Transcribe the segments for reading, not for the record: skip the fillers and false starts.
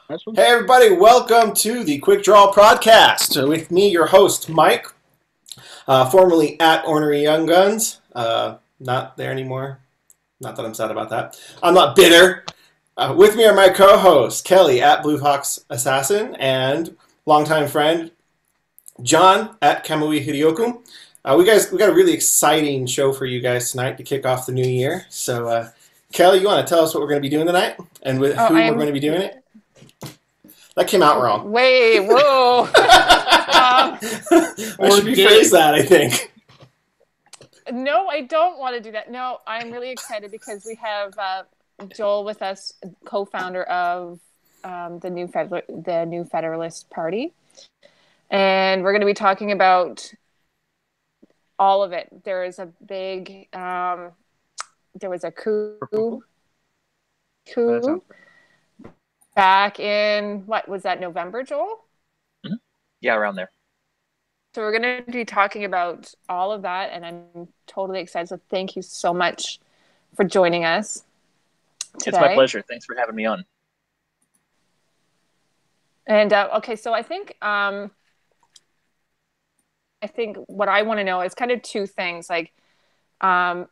Nice one. Hey, everybody, welcome to the Quick Draw Podcast. With me, your host, Mike, formerly at Ornery Young Guns. Not there anymore. Not that I'm sad about that. I'm not bitter. With me are my co hosts, Kelly at Blue Hawks Assassin, and longtime friend, John at Kamui Hidioku. We got a really exciting show for you guys tonight to kick off the new year. So, Kelly, you want to tell us what we're going to be doing tonight and with Oh, who we're going to be doing it? That came out wrong. Wait, whoa. I should rephrase that, I think. No, I don't want to do that. No, I'm really excited because we have Joel with us, co-founder of the new Federalist Party, and we're going to be talking about all of it. There is a big, there was a coup back in, what was that, November, Joel? Mm-hmm. Yeah, around there. So we're going to be talking about all of that, and I'm totally excited. So thank you so much for joining us today. It's my pleasure. Thanks for having me on. And okay, so I think what I want to know is kind of two things. Like, and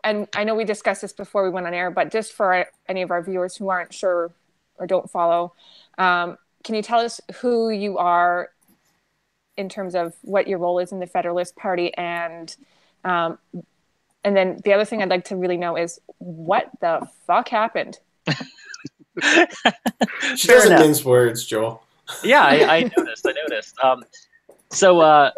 I know we discussed this before we went on air, but just for any of our viewers who aren't sure or don't follow, can you tell us who you are in terms of what your role is in the Federalist Party, and then the other thing I'd like to really know is what the fuck happened? She doesn't mince words, Joel. Yeah, I noticed. So I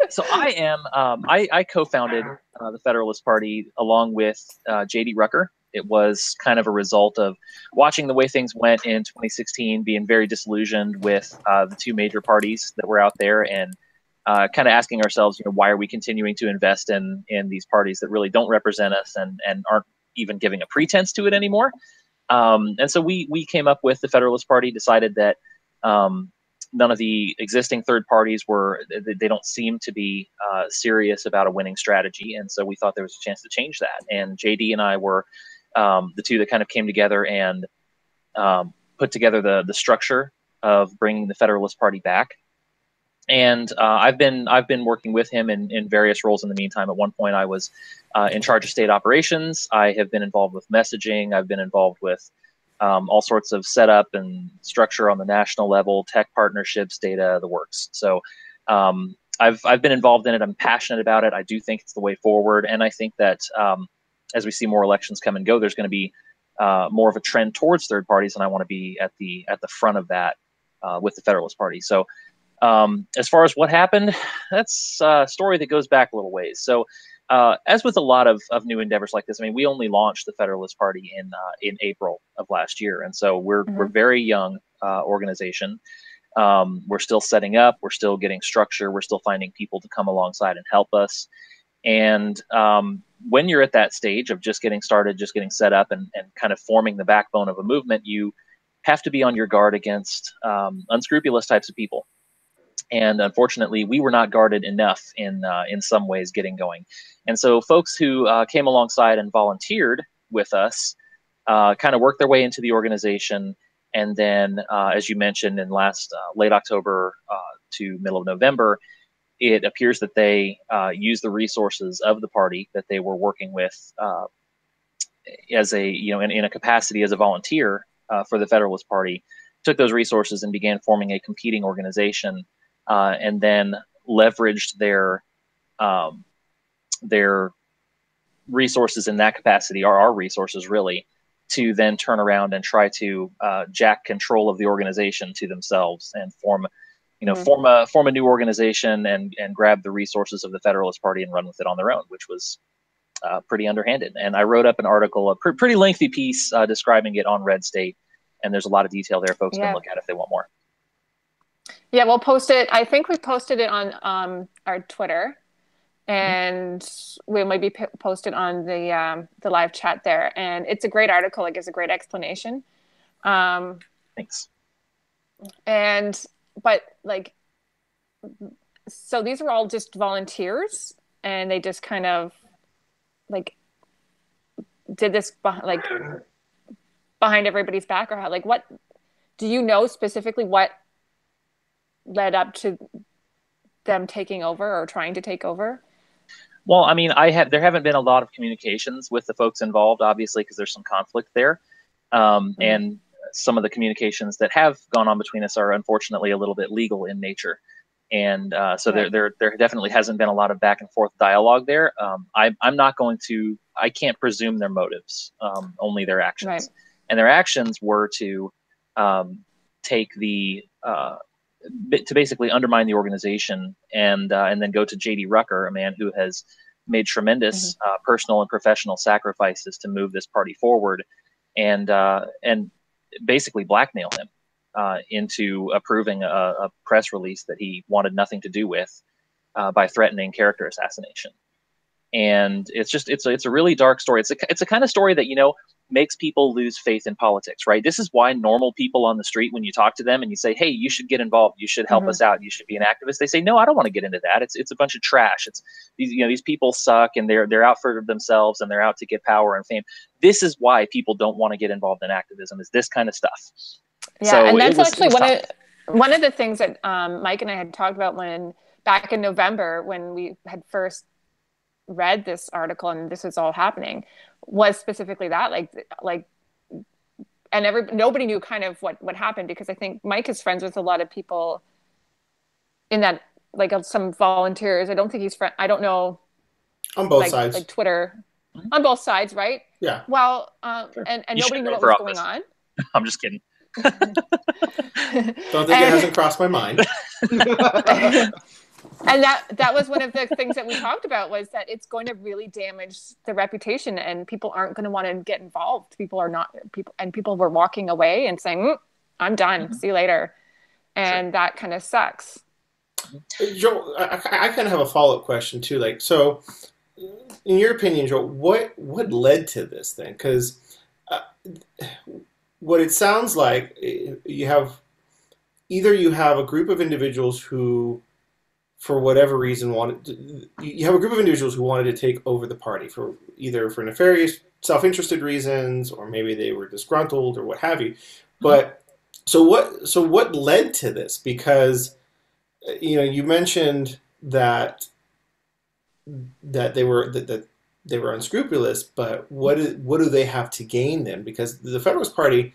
am. I co-founded the Federalist Party along with J.D. Rucker. It was kind of a result of watching the way things went in 2016, being very disillusioned with the two major parties that were out there, and kind of asking ourselves, why are we continuing to invest in these parties that really don't represent us and aren't even giving a pretense to it anymore? And so we came up with the Federalist Party, decided that none of the existing third parties they don't seem to be serious about a winning strategy. And so we thought there was a chance to change that. And JD and I were the two that kind of came together and put together the structure of bringing the Federalist Party back. And I've been working with him in various roles in the meantime. At one point, I was in charge of state operations. I have been involved with messaging. I've been involved with all sorts of setup and structure on the national level, tech partnerships, data, the works. So I've been involved in it. I'm passionate about it. I do think it's the way forward, and I think that as we see more elections come and go, there's going to be more of a trend towards third parties, and I want to be at the front of that with the Federalist Party. So. As far as what happened, that's a story that goes back a little ways. So, as with a lot of new endeavors like this, I mean, we only launched the Federalist Party in April of last year, and so we're very young organization. We're still setting up, we're still getting structure, we're still finding people to come alongside and help us. And when you're at that stage of just getting started, just getting set up, and kind of forming the backbone of a movement, you have to be on your guard against unscrupulous types of people. And unfortunately, we were not guarded enough in some ways getting going. And so folks who came alongside and volunteered with us kind of worked their way into the organization. And then, as you mentioned, in late October to middle of November, it appears that they used the resources of the party that they were working with as in a capacity as a volunteer for the Federalist Party, took those resources and began forming a competing organization. And then leveraged their resources in that capacity, or our resources really, to then turn around and try to jack control of the organization to themselves and form a new organization and grab the resources of the Federalist Party and run with it on their own, which was pretty underhanded. And I wrote up an article, a pretty lengthy piece describing it on Red State, and there's a lot of detail there folks can look at if they want more. Yeah, we'll post it. I think we posted it on our Twitter, and we might be posted on the live chat there. And it's a great article. It gives a great explanation. Thanks. But so these are all just volunteers, and they just kind of did this behind everybody's back, or how? What Do you know specifically what led up to them taking over or trying to take over? Well, I mean, there haven't been a lot of communications with the folks involved, obviously, because there's some conflict there. And some of the communications that have gone on between us are unfortunately a little bit legal in nature. And so there definitely hasn't been a lot of back and forth dialogue there. I'm not going to, I can't presume their motives, only their actions. Right. And their actions were to take to basically undermine the organization and then go to J.D. Rucker, a man who has made tremendous personal and professional sacrifices to move this party forward, and basically blackmail him into approving a press release that he wanted nothing to do with by threatening character assassination. And it's a really dark story. It's a kind of story that, you know, makes people lose faith in politics, right? This is why normal people on the street, when you talk to them and you say, hey, you should get involved, you should help us out, you should be an activist, they say, no, I don't want to get into that. It's a bunch of trash. It's these people suck, and they're out for themselves, and they're out to get power and fame. This is why people don't want to get involved in activism, is this kind of stuff. Yeah, so and that's actually one of the things that Mike and I had talked about back in November, when we had first read this article and this was all happening, was specifically that, and nobody knew kind of what happened, because I think Mike is friends with a lot of people in that, like some volunteers. I don't think he's I don't know. On both sides. Like Twitter. On both sides, right? Yeah. Well, sure. and nobody knew what was going on. I'm just kidding. Don't think it hasn't crossed my mind. And that was one of the things that we talked about, was that it's going to really damage the reputation, and people aren't going to want to get involved. People were walking away and saying, I'm done. See you later. And that kind of sucks. Joel, I kind of have a follow-up question too. Like, so in your opinion, Joel, what led to this thing? Because what it sounds like, you have a group of individuals who, for whatever reason, wanted to take over the party for nefarious, self-interested reasons, or maybe they were disgruntled or what have you. But so what led to this? Because you mentioned that they were unscrupulous, but what do they have to gain then? Because the Federalist Party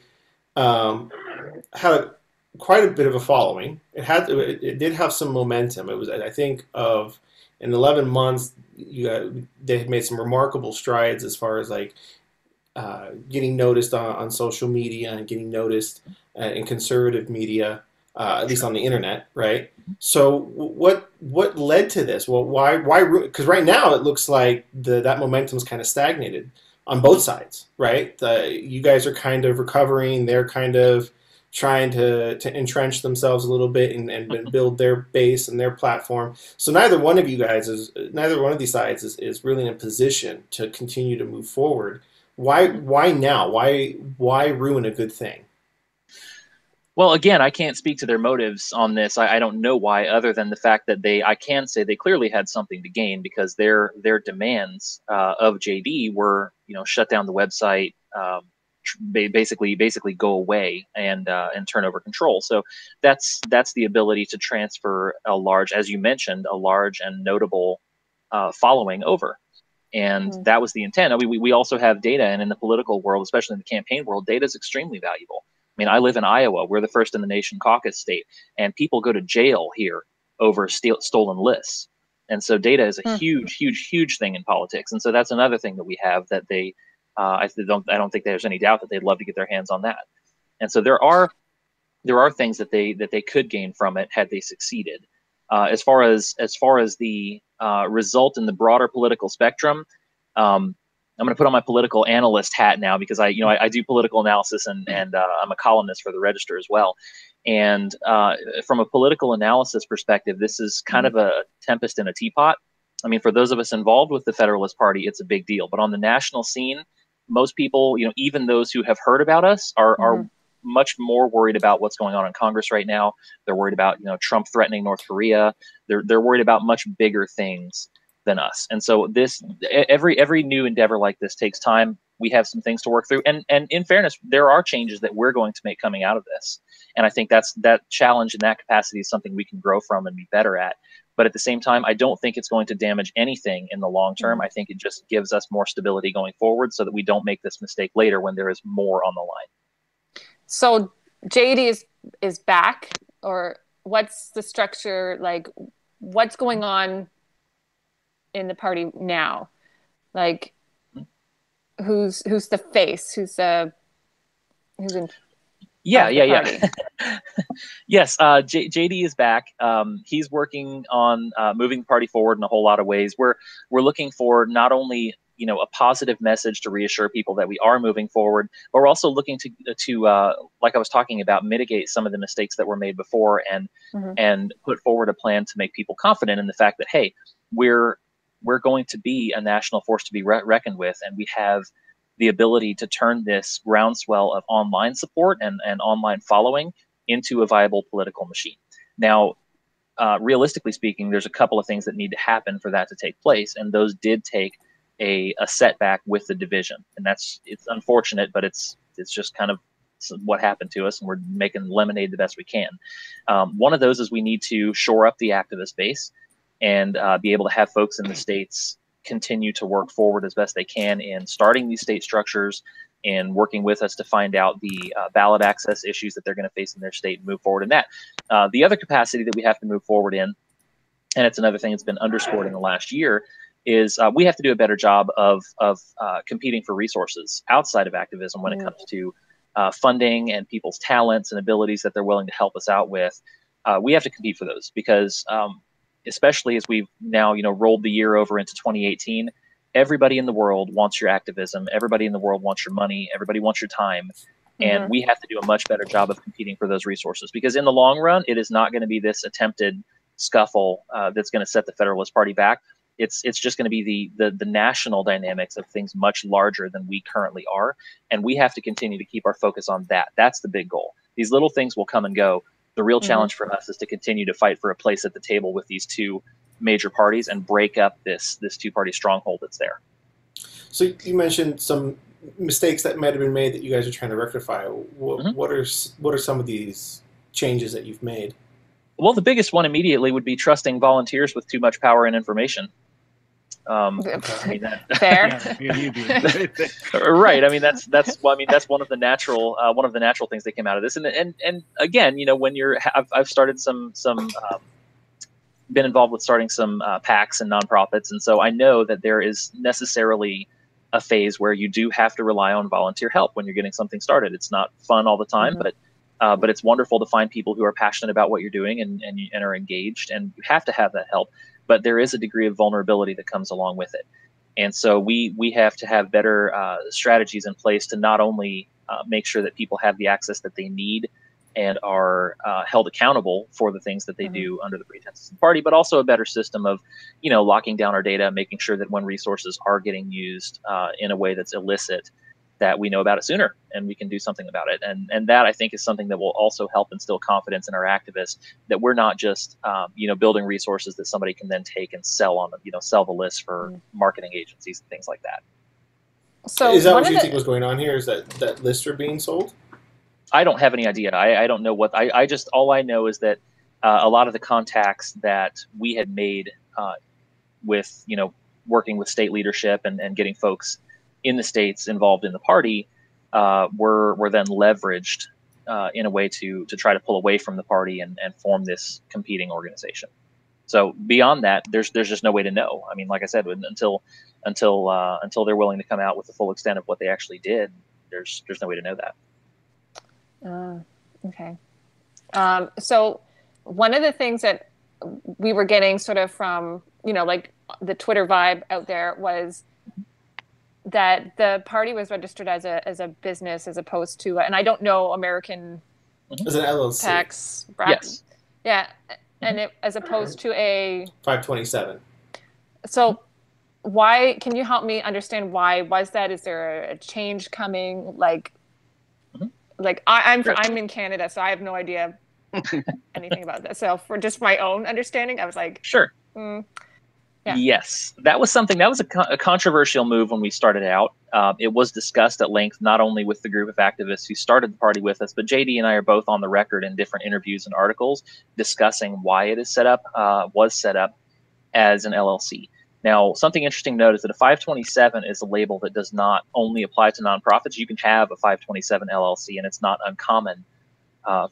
had quite a bit of a following. It did have some momentum. It was, I think, in 11 months, they had made some remarkable strides as far as getting noticed on social media and getting noticed in conservative media, at least on the internet, right? So what led to this? Well, why? Because right now it looks like that momentum's kind of stagnated on both sides, right? You guys are kind of recovering. They're kind of trying to entrench themselves a little bit and build their base and their platform. So neither one of these sides is really in a position to continue to move forward. Why now? Why ruin a good thing? Well, again, I can't speak to their motives on this. I don't know why, other than the fact that I can say they clearly had something to gain, because their demands of JD were, shut down the website, basically go away and turn over control. So that's the ability to transfer as you mentioned, a large and notable following over. And that was the intent. I mean, we also have data, and in the political world, especially in the campaign world, data is extremely valuable. I mean, I live in Iowa. We're the first in the nation caucus state, and people go to jail here over stolen lists. And so data is a huge thing in politics. And so that's another thing that we have that they, I don't think there's any doubt that they'd love to get their hands on that. And so there are things that they could gain from it had they succeeded. As far as the result in the broader political spectrum, I'm going to put on my political analyst hat now, because I do political analysis and I'm a columnist for the Register as well. And from a political analysis perspective, this is kind of a tempest in a teapot. I mean, for those of us involved with the Federalist Party, it's a big deal. But on the national scene, most people, even those who have heard about us, are much more worried about what's going on in Congress right now. They're worried about Trump threatening North Korea. They're worried about much bigger things than us. And so every new endeavor like this takes time. we have some things to work through. And in fairness, there are changes that we're going to make coming out of this. And I think that challenge in that capacity is something we can grow from and be better at. But at the same time, I don't think it's going to damage anything in the long term. I think it just gives us more stability going forward so that we don't make this mistake later when there is more on the line. So JD is back, or what's the structure like? What's going on in the party now? Like, who's the face? Who's in? Yeah. Yes, JD is back. He's working on moving the party forward in a whole lot of ways. We're looking for not only a positive message to reassure people that we are moving forward, but we're also looking to like I was talking about, mitigate some of the mistakes that were made before, and put forward a plan to make people confident in the fact that, hey, we're going to be a national force to be reckoned with, and we have the ability to turn this groundswell of online support and online following into a viable political machine. Now, realistically speaking, there's a couple of things that need to happen for that to take place, and those did take a setback with the division, and it's unfortunate, but it's just kind of what happened to us, and we're making lemonade the best we can. One of those is we need to shore up the activist base and be able to have folks in the states continue to work forward as best they can in starting these state structures and working with us to find out the ballot access issues that they're going to face in their state and move forward in that. The other capacity that we have to move forward in, and it's another thing that's been underscored in the last year, is we have to do a better job of competing for resources outside of activism when it comes to funding and people's talents and abilities that they're willing to help us out with. We have to compete for those because especially as we've now, rolled the year over into 2018, everybody in the world wants your activism. Everybody in the world wants your money. Everybody wants your time. And we have to do a much better job of competing for those resources, because in the long run, it is not going to be this attempted scuffle that's going to set the Federalist Party back. It's just going to be the national dynamics of things much larger than we currently are. And we have to continue to keep our focus on that. That's the big goal. These little things will come and go. The real challenge for us is to continue to fight for a place at the table with these two major parties and break up this two-party stronghold that's there. So you mentioned some mistakes that might have been made that you guys are trying to rectify. What are some of these changes that you've made? Well, the biggest one immediately would be trusting volunteers with too much power and information. I mean, fair. Right. I mean, that's one of the natural things that came out of this. And again, when I've started some been involved with starting some PACs and nonprofits, and so I know that there is necessarily a phase where you do have to rely on volunteer help when you're getting something started. It's not fun all the time, but it's wonderful to find people who are passionate about what you're doing and are engaged, and you have to have that help. But there is a degree of vulnerability that comes along with it. And so we have to have better strategies in place to not only make sure that people have the access that they need and are held accountable for the things that they do under the pretenses of the party, but also a better system of, locking down our data, making sure that when resources are getting used in a way that's illicit, that we know about it sooner and we can do something about it. And that, I think, is something that will also help instill confidence in our activists, that we're not just, building resources that somebody can then take and sell on, sell the list for marketing agencies and things like that. So is that what you think was going on here? Is that lists are being sold? I don't have any idea. I don't know what all I know is that a lot of the contacts that we had made with, working with state leadership and getting folks in the states involved in the party were then leveraged in a way to try to pull away from the party and form this competing organization. So beyond that, there's just no way to know. I mean, like I said, until they're willing to come out with the full extent of what they actually did, there's no way to know that. Okay. So one of the things that we were getting sort of from, like the Twitter vibe out there was that the party was registered as a business as opposed to, and I don't know American as an LLC tax bracket. Yes. Yeah. And it as opposed to a 527. So why, can you help me understand why was that? Is there a change coming? Like I'm in Canada, so I have no idea anything about that. So for just my own understanding, I was like, sure. Yeah. Yes, that was something that was a controversial move when we started out. It was discussed at length, not only with the group of activists who started the party with us, but JD and I are both on the record in different interviews and articles discussing why it is was set up as an LLC. Now, something interesting to note is that a 527 is a label that does not only apply to nonprofits. You can have a 527 LLC, and it's not uncommon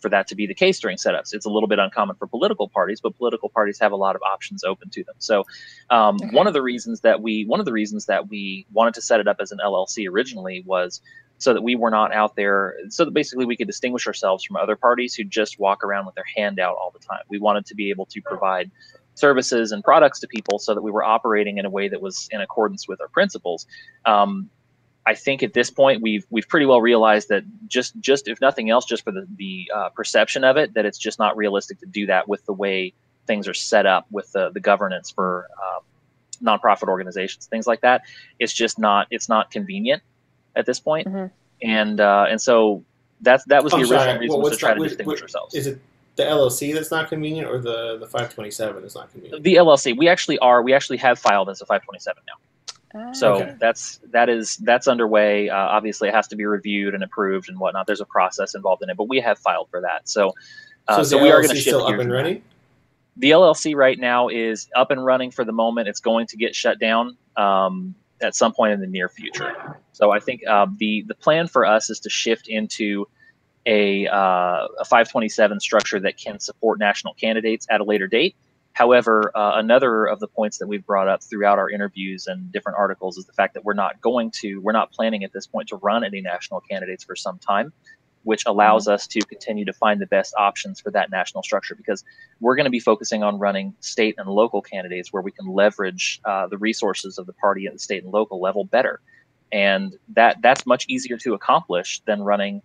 for that to be the case during setups. It's a little bit uncommon for political parties, but political parties have a lot of options open to them. So one of the reasons that we wanted to set it up as an LLC originally was so that we were not out there, so that basically we could distinguish ourselves from other parties who just walk around with their hand out all the time. We wanted to be able to provide services and products to people so that we were operating in a way that was in accordance with our principles. I think at this point we've pretty well realized that just if nothing else, just for the perception of it, that it's just not realistic to do that with the way things are set up with the governance for nonprofit organizations, things like that. It's not convenient at this point. And so that was the original reason, was to try to distinguish ourselves. Is it the LLC that's not convenient, or the 527 is not convenient? The LLC, we actually have filed as a 527 now. So okay. that's underway. Obviously, it has to be reviewed and approved and whatnot. There's a process involved in it, but we have filed for that. So we are going to shift still up and running. The LLC right now is up and running for the moment. It's going to get shut down at some point in the near future. So I think the plan for us is to shift into a 527 structure that can support national candidates at a later date. However, another of the points that we've brought up throughout our interviews and different articles is the fact that we're not planning at this point to run any national candidates for some time, which allows us to continue to find the best options for that national structure, because we're going to be focusing on running state and local candidates where we can leverage the resources of the party at the state and local level better. And that's much easier to accomplish than running,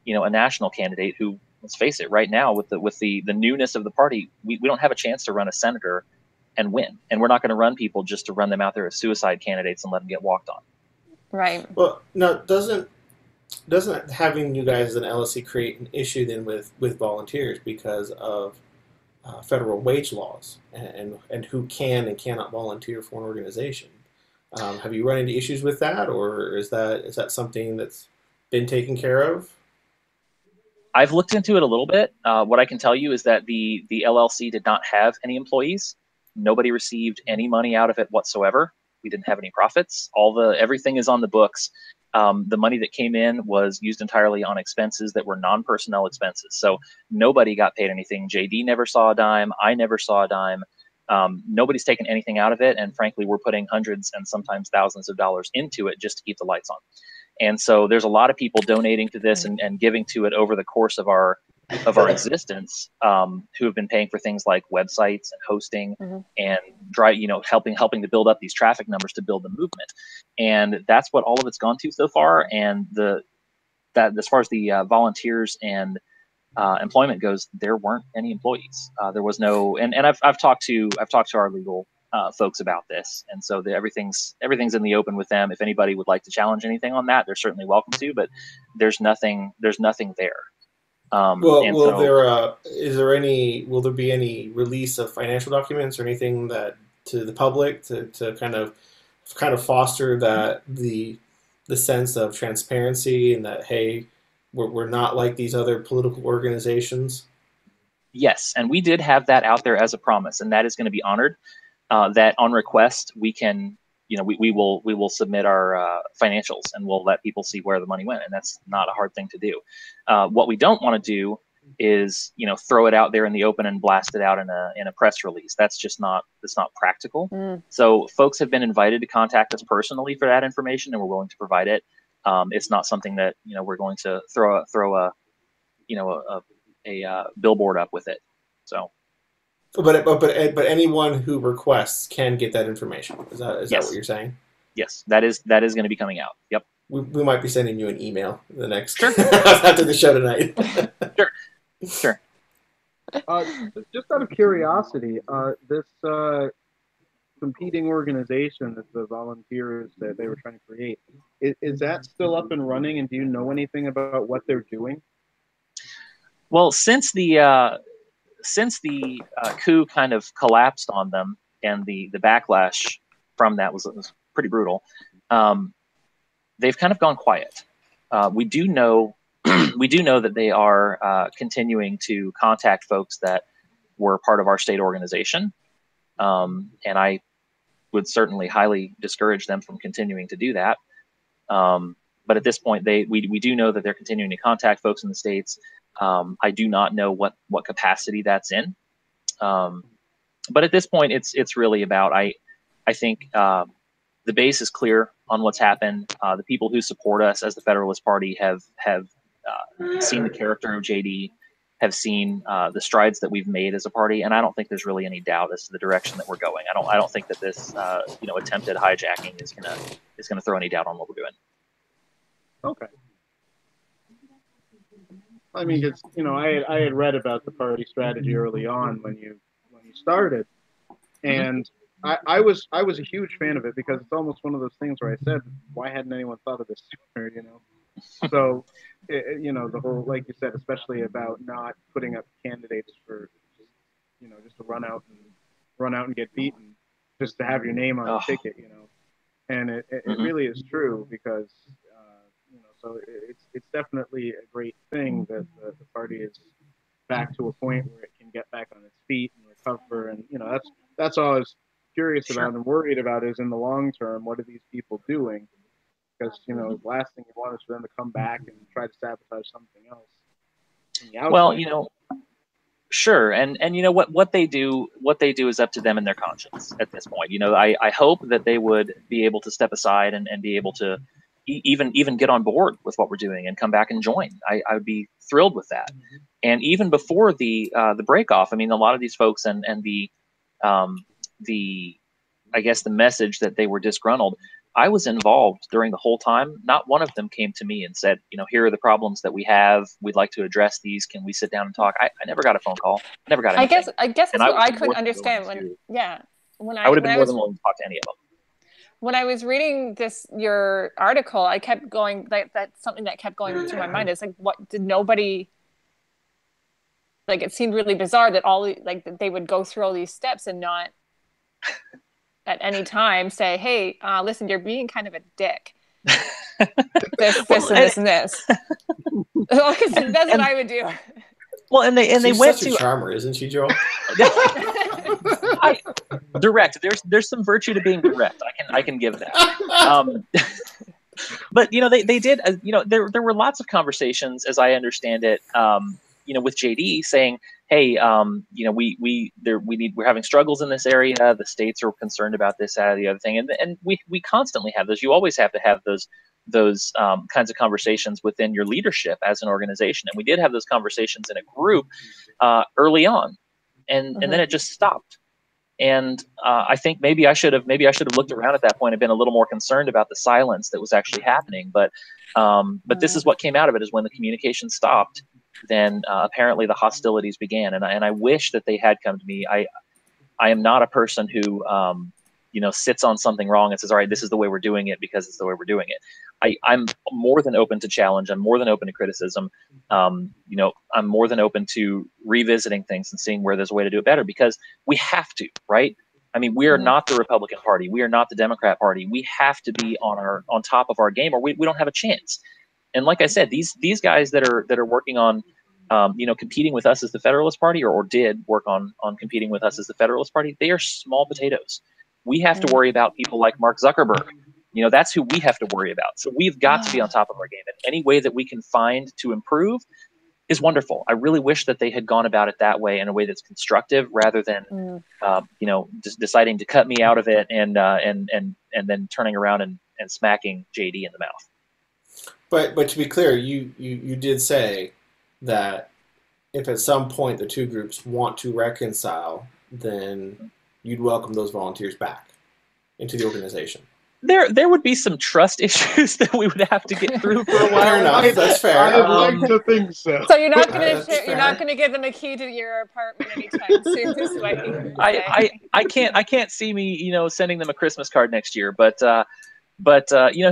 a national candidate who, let's face it, right now with the newness of the party, we don't have a chance to run a senator and win. And we're not going to run people just to run them out there as suicide candidates and let them get walked on. Right. Well, now, doesn't having you guys as an LLC create an issue then with volunteers because of federal wage laws and who can and cannot volunteer for an organization? Have you run into issues with that, or is that something that's been taken care of? I've looked into it a little bit. What I can tell you is that the LLC did not have any employees. Nobody received any money out of it whatsoever. We didn't have any profits. Everything is on the books. The money that came in was used entirely on expenses that were non-personnel expenses. So nobody got paid anything. JD never saw a dime. I never saw a dime. Nobody's taken anything out of it. And frankly, we're putting hundreds and sometimes thousands of dollars into it just to keep the lights on. And so there's a lot of people donating to this and giving to it over the course of our existence, who have been paying for things like websites and hosting and helping to build up these traffic numbers to build the movement. And that's what all of it's gone to so far. And that as far as the volunteers and employment goes, there weren't any employees. There was no, and I've talked to our legal folks about this, and so everything's in the open with them. If anybody would like to challenge anything on that, they're certainly welcome to. But there's nothing there. Will there be any release of financial documents or anything that to the public to kind of foster that the sense of transparency and that, hey, we're not like these other political organizations? Yes, and we did have that out there as a promise, and that is going to be honored. That on request, we can, we will submit our financials, and we'll let people see where the money went, and that's not a hard thing to do. What we don't want to do is, throw it out there in the open and blast it out in a press release. That's not practical. So folks have been invited to contact us personally for that information, and we're willing to provide it. It's not something that we're going to throw a billboard up with it. So. But anyone who requests can get that information. Is that what you're saying? Yes, that is going to be coming out. Yep. We might be sending you an email the next after the show tonight. Sure. Just out of curiosity, this competing organization that the volunteers that they were trying to create, is that still up and running? And do you know anything about what they're doing? Well, since the coup kind of collapsed on them, the backlash from that was pretty brutal. They've kind of gone quiet. We do know that they are continuing to contact folks that were part of our state organization, and I would certainly highly discourage them from continuing to do that. But at this point, we do know that they're continuing to contact folks in the states. I do not know what capacity that's in. But at this point, it's really about, I think the base is clear on what's happened. The people who support us as the Federalist Party have seen the character of JD, have seen the strides that we've made as a party, and I don't think there's really any doubt as to the direction that we're going. I don't think that this attempted hijacking is gonna throw any doubt on what we're doing. Okay. I mean, it's, I had read about the party strategy early on when you started, and I was a huge fan of it because it's almost one of those things where I said, why hadn't anyone thought of this sooner? So the whole, like you said, especially about not putting up candidates for just to run out and get beaten, just to have your name on the ticket, and it really is true because so it's definitely a great thing that the party is back to a point where it can get back on its feet and recover, and that's all I was curious about and worried about is in the long term, what are these people doing? Because the last thing you want is for them to come back and try to sabotage something else. Well, sure, and what they do is up to them and their conscience at this point. I hope that they would be able to step aside and be able to even get on board with what we're doing and come back and join. I would be thrilled with that. And even before the break off, I mean, a lot of these folks and the I guess the message that they were disgruntled, I was involved during the whole time. Not one of them came to me and said, here are the problems that we have. We'd like to address these. Can we sit down and talk? I never got a phone call. Never got anything. I guess that's what I couldn't understand when I would have been more than willing to talk to any of them. When I was reading your article, I kept going, that's something that kept going through my mind. It's like, what did nobody, it seemed really bizarre that that they would go through all these steps and not at any time say, hey, listen, you're being kind of a dick. this, and this. Because that's what I would do. Well, and they went such a charmer, isn't she, Joel? Direct. There's some virtue to being direct. I can give that. But they did. There were lots of conversations, as I understand it. With JD saying, hey, we're having struggles in this area. The states are concerned about this, that, or the other thing, and we constantly have those. You always have to have those kinds of conversations within your leadership as an organization. And we did have those conversations in a group early on, and then it just stopped. And I think maybe I should have looked around at that point and been a little more concerned about the silence that was actually happening. But this is what came out of it: is when the communication stopped, then apparently the hostilities began. And I wish that they had come to me. I am not a person who sits on something wrong and says, all right, this is the way we're doing it because it's the way we're doing it. I'm more than open to challenge. I'm more than open to criticism. I'm more than open to revisiting things and seeing where there's a way to do it better, because we have to, right? I mean, we are not the Republican Party. We are not the Democrat Party. We have to be on top of our game, or we don't have a chance. And like I said, these guys that are working on competing with us as the Federalist Party, or did work on competing with us as the Federalist Party, they are small potatoes. We have to worry about people like Mark Zuckerberg. That's who we have to worry about. So we've got to be on top of our game. And any way that we can find to improve is wonderful. I really wish that they had gone about it that way, in a way that's constructive, rather than just deciding to cut me out of it and then turning around and smacking JD in the mouth. But to be clear, you did say that if at some point the two groups want to reconcile, then you'd welcome those volunteers back into the organization. There would be some trust issues that we would have to get through for a while. Fair enough. That's fair. I'd like to think so. So you're not going to give them a key to your apartment anytime soon. This is what you I can't see me sending them a Christmas card next year, but who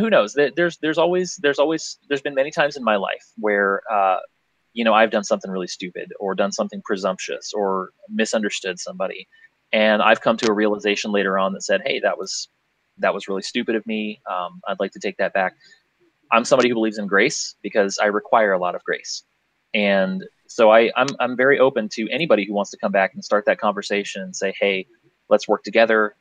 knows? There's been many times in my life where I've done something really stupid, or done something presumptuous, or misunderstood somebody. And I've come to a realization later on that said, hey, that was really stupid of me. I'd like to take that back. I'm somebody who believes in grace because I require a lot of grace. And so I'm very open to anybody who wants to come back and start that conversation and say, hey, let's work together,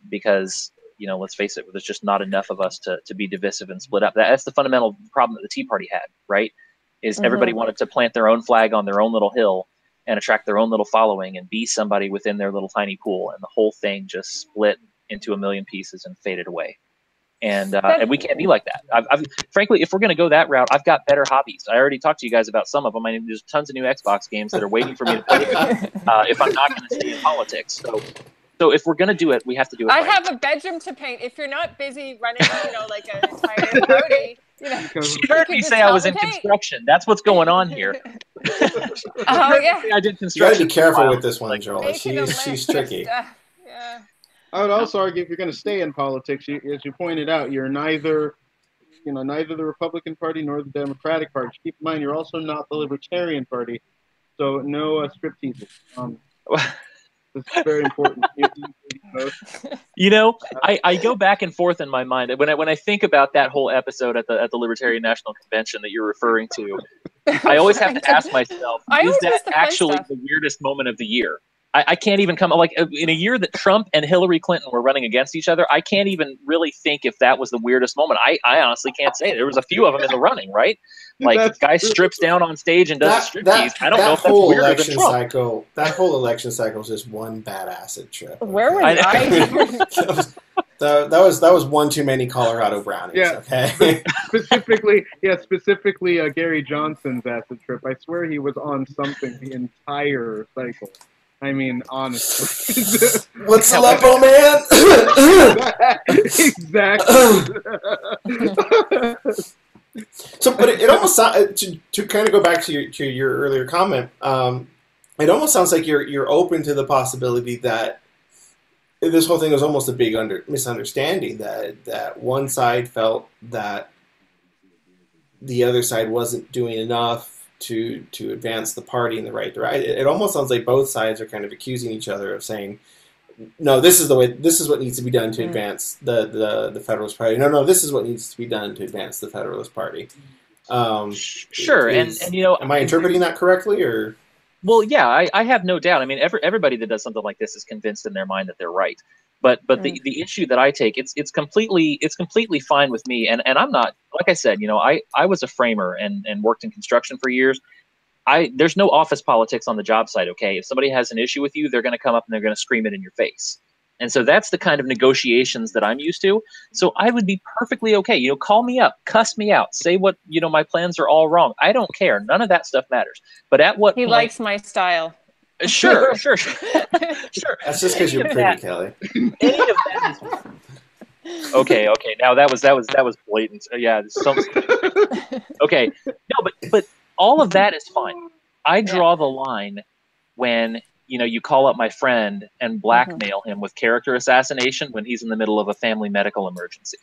because, let's face it, there's just not enough of us to be divisive and split up. That's the fundamental problem that the Tea Party had, right? Is everybody wanted to plant their own flag on their own little hill and attract their own little following and be somebody within their little tiny pool. And the whole thing just split into a million pieces and faded away. And we can't be like that. Frankly, if we're going to go that route, I've got better hobbies. I already talked to you guys about some of them. I mean, there's tons of new Xbox games that are waiting for me to play if I'm not going to stay in politics. So if we're going to do it, we have to do it. I have a bedroom to paint. If you're not busy running, like an entire party, She heard me say I was in construction. That's what's going on here. Oh yeah. I did construction. You got to be careful with this one, Joel. She's tricky. Yeah. I would also argue if you're going to stay in politics, as you pointed out, you're neither the Republican Party nor the Democratic Party. Keep in mind, you're also not the Libertarian Party, so no striptease. It's very important. I go back and forth in my mind when I think about that whole episode at the Libertarian National Convention that you're referring to. I always have to ask myself: is that actually the weirdest moment of the year? I can't even come in a year that Trump and Hillary Clinton were running against each other. I can't even really think if that was the weirdest moment. I honestly can't say. There was a few of them in the running, right? Like the guy strips down on stage and does a striptease. I don't know if that's weirder than Trump. That whole election cycle was just one bad acid trip. Okay? Where was I? that was one too many Colorado brownies. Yeah. Okay. Specifically, Gary Johnson's acid trip. I swear he was on something the entire cycle. I mean, honestly. What's the Lepo, man? Exactly. So, but it almost to kind of go back to your earlier comment. It almost sounds like you're open to the possibility that this whole thing was almost a big misunderstanding. That one side felt that the other side wasn't doing enough to advance the party in the right direction. It almost sounds like both sides are kind of accusing each other of saying, no, this is what needs to be done to advance the Federalist Party. No, this is what needs to be done to advance the Federalist Party. Sure, and am I interpreting that correctly, or? Well, yeah, I have no doubt. I mean, everybody that does something like this is convinced in their mind that they're right. But the issue that I take, it's completely fine with me. And I'm not, like I said, I was a framer and worked in construction for years. There's no office politics on the job site. Okay, if somebody has an issue with you, they're going to come up and they're going to scream it in your face. And so that's the kind of negotiations that I'm used to. So I would be perfectly okay. Call me up, cuss me out, say what, my plans are all wrong. I don't care. None of that stuff matters. But at what point, likes my style. Sure. That's just because you're pretty, Kelly. Any of that is okay. Now that was blatant. Yeah. Okay. No, but all of that is fine. I draw the line when you call up my friend and blackmail him with character assassination when he's in the middle of a family medical emergency.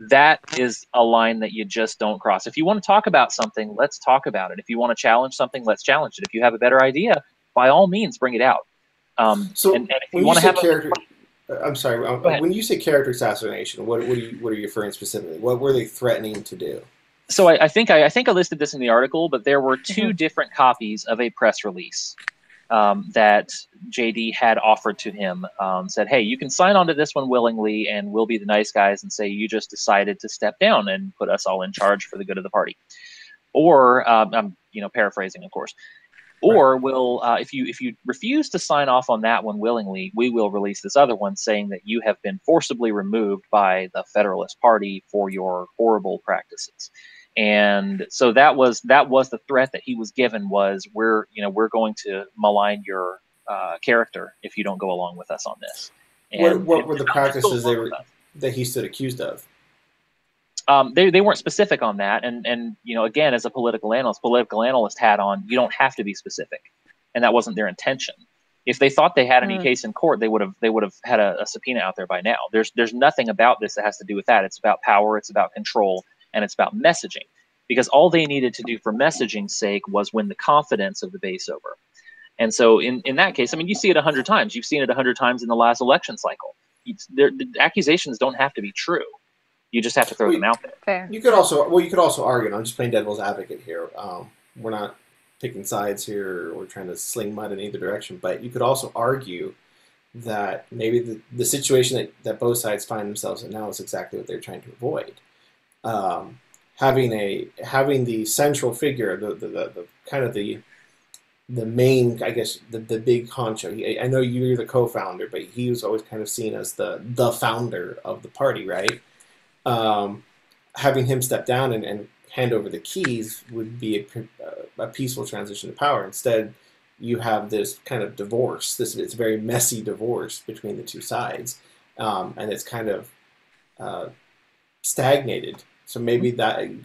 That is a line that you just don't cross. If you want to talk about something, let's talk about it. If you want to challenge something, let's challenge it. If you have a better idea, by all means, bring it out. So and if when you want to have character, I'm sorry. When you say character assassination, what are you referring specifically? What were they threatening to do? So I think I listed this in the article, but there were two different copies of a press release that JD had offered to him. Said, hey, you can sign on to this one willingly, and we'll be the nice guys and say you just decided to step down and put us all in charge for the good of the party. Or I'm paraphrasing, of course. Or we'll, if you refuse to sign off on that one willingly, we will release this other one saying that you have been forcibly removed by the Federalist Party for your horrible practices. And so that was the threat that he was given, was we're going to malign your character if you don't go along with us on this. And what were the practices that he stood accused of? They weren't specific on that, and again, as a political analyst hat on, you don't have to be specific, and that wasn't their intention. If they thought they had any case in court, they would have had a subpoena out there by now. There's nothing about this that has to do with that. It's about power, it's about control, and it's about messaging. Because all they needed to do for messaging's sake was win the confidence of the base over. And so in that case, I mean, you see it 100 times. You've seen it 100 times in the last election cycle. The accusations don't have to be true. You just have to throw them out there. Fair. You could also argue, and I'm just playing devil's advocate here. We're not picking sides here or trying to sling mud in either direction, but you could also argue that maybe the situation that both sides find themselves in now is exactly what they're trying to avoid. Having the central figure, the kind of the main, I guess, the big honcho. I know you're the co-founder, but he was always kind of seen as the founder of the party, right? Having him step down and hand over the keys would be a peaceful transition to power. Instead, you have this kind of divorce. It's a very messy divorce between the two sides, and it's kind of stagnated. So maybe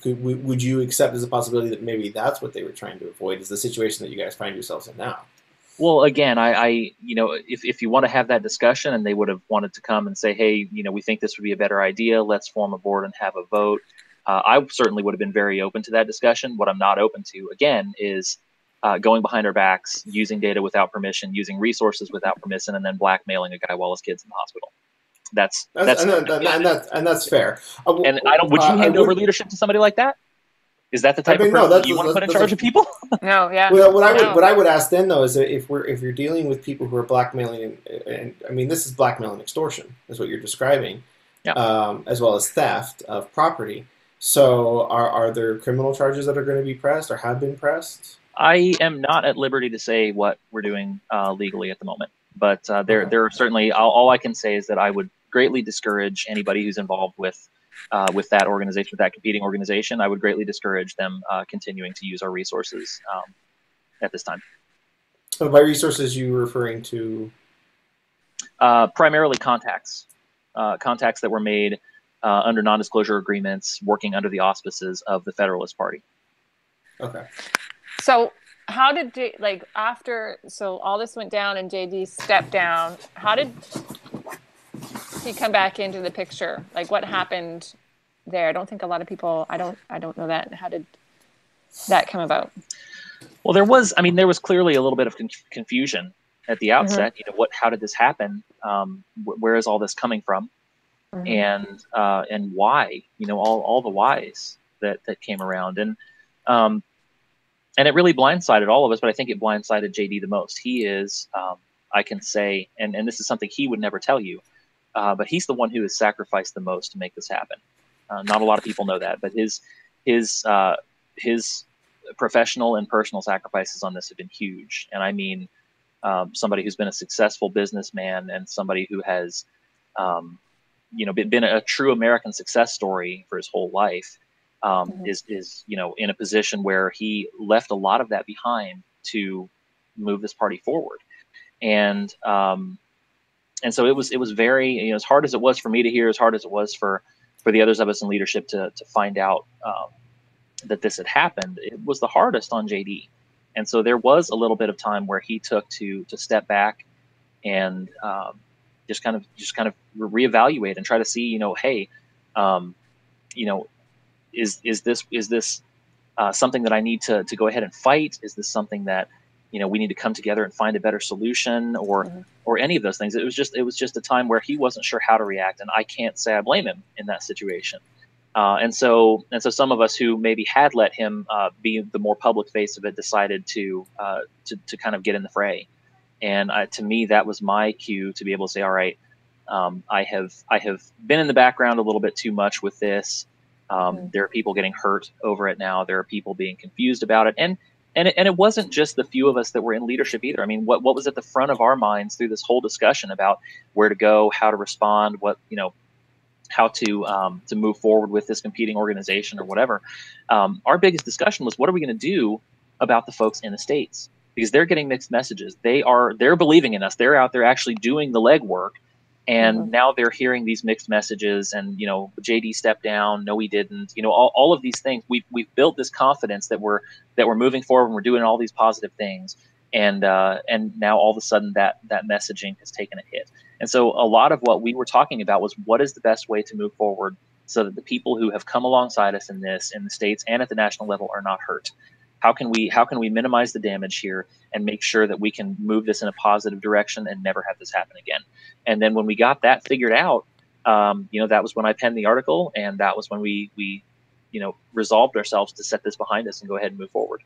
would you accept as a possibility that maybe that's what they were trying to avoid, is the situation that you guys find yourselves in now? Well, again, if you want to have that discussion, and they would have wanted to come and say, hey, we think this would be a better idea, let's form a board and have a vote. I certainly would have been very open to that discussion. What I'm not open to, again, is going behind our backs, using data without permission, using resources without permission, and then blackmailing a guy while his kid's in the hospital. That's fair. And would you hand over leadership to somebody like that? Is that the type of person you want to put in charge of people? No, yeah. Well, what I would ask then, though, is that if you're dealing with people who are blackmailing, and I mean, this is blackmail and extortion, is what you're describing, as well as theft of property. So are there criminal charges that are going to be pressed or have been pressed? I am not at liberty to say what we're doing legally at the moment, but there are certainly, all I can say is that I would greatly discourage anybody who's involved with that organization, with that competing organization. I would greatly discourage them continuing to use our resources at this time. So by resources, you referring to? Primarily contacts that were made under non-disclosure agreements, working under the auspices of the Federalist Party. Okay. So how did after all this went down and JD stepped down, how did he come back into the picture? Like, what happened there? I don't think a lot of people, I don't know that. How did that come about? Well, there was clearly a little bit of confusion at the outset. Mm-hmm. How did this happen? Where is all this coming from? Mm-hmm. And why? All the whys that came around, and it really blindsided all of us. But I think it blindsided JD the most. He is, I can say, and this is something he would never tell you, but he's the one who has sacrificed the most to make this happen. Not a lot of people know that, but his professional and personal sacrifices on this have been huge. And I mean, somebody who's been a successful businessman and somebody who has, been a true American success story for his whole life, is in a position where he left a lot of that behind to move this party forward. And so it was very, as hard as it was for me to hear, as hard as it was for the others of us in leadership to find out that this had happened, it was the hardest on JD. And so there was a little bit of time where he took to step back and just kind of reevaluate and try to see, hey, is this something that I need to go ahead and fight? Is this something that we need to come together and find a better solution, or any of those things? It was just a time where he wasn't sure how to react, and I can't say I blame him in that situation. And so some of us who maybe had let him be the more public face of it decided to kind of get in the fray. And to me, that was my cue to be able to say, all right, I have been in the background a little bit too much with this. There are people getting hurt over it now. There are people being confused about it, and it wasn't just the few of us that were in leadership either. I mean, what was at the front of our minds through this whole discussion about where to go, how to respond, how to move forward with this competing organization or whatever. Our biggest discussion was, what are we going to do about the folks in the States? Because they're getting mixed messages. They're believing in us. They're out there actually doing the legwork. And now they're hearing these mixed messages, and JD stepped down. No, he didn't. All of these things. We've built this confidence that we're moving forward and we're doing all these positive things. And now all of a sudden that messaging has taken a hit. And so a lot of what we were talking about was, what is the best way to move forward so that the people who have come alongside us in this, in the States and at the national level, are not hurt? How can we minimize the damage here and make sure that we can move this in a positive direction and never have this happen again? And then when we got that figured out, that was when I penned the article, and that was when we resolved ourselves to set this behind us and go ahead and move forward.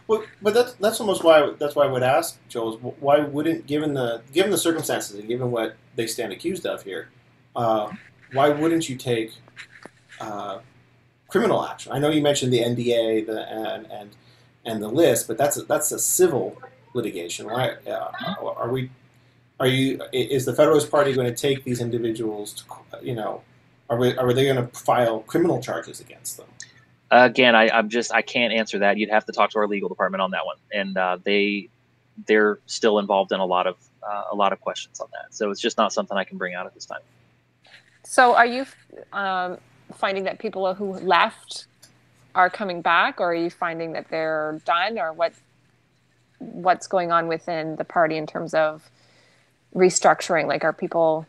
Well, but that's almost why I would ask, Joel, is why wouldn't, given the circumstances and given what they stand accused of here, why wouldn't you take criminal action? I know you mentioned the NDA and the list, but that's a civil litigation. Why is the Federalist Party going to take these individuals to, are they going to file criminal charges against them? Again, I can't answer that. You'd have to talk to our legal department on that one, and they're still involved in a lot of questions on that. So it's just not something I can bring out at this time. So are you finding that people who left are coming back, or are you finding that they're done, or what's going on within the party in terms of restructuring? Like, are people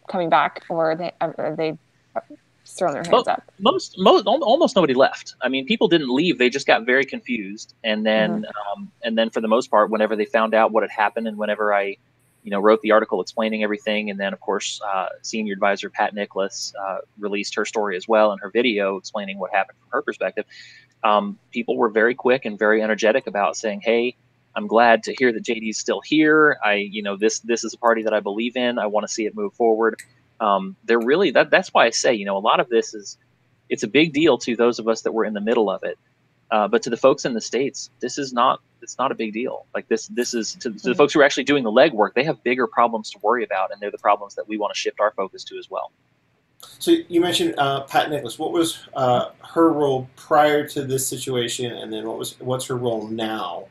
coming back, or are they throwing their hands up? Almost nobody left. I mean, people didn't leave; they just got very confused. And then, for the most part, whenever they found out what had happened, and whenever I, wrote the article explaining everything, and then of course, senior advisor Pat Nicholas released her story as well and her video explaining what happened from her perspective. People were very quick and very energetic about saying, "Hey, I'm glad to hear that JD's still here. This is a party that I believe in. I want to see it move forward." They're really that's why I say, a lot of this it's a big deal to those of us that were in the middle of it. But to the folks in the States, it's not a big deal. Like this is to the folks who are actually doing the legwork. They have bigger problems to worry about, and they're the problems that we want to shift our focus to as well. So you mentioned Pat Nicholas. What was her role prior to this situation, and then what's her role now?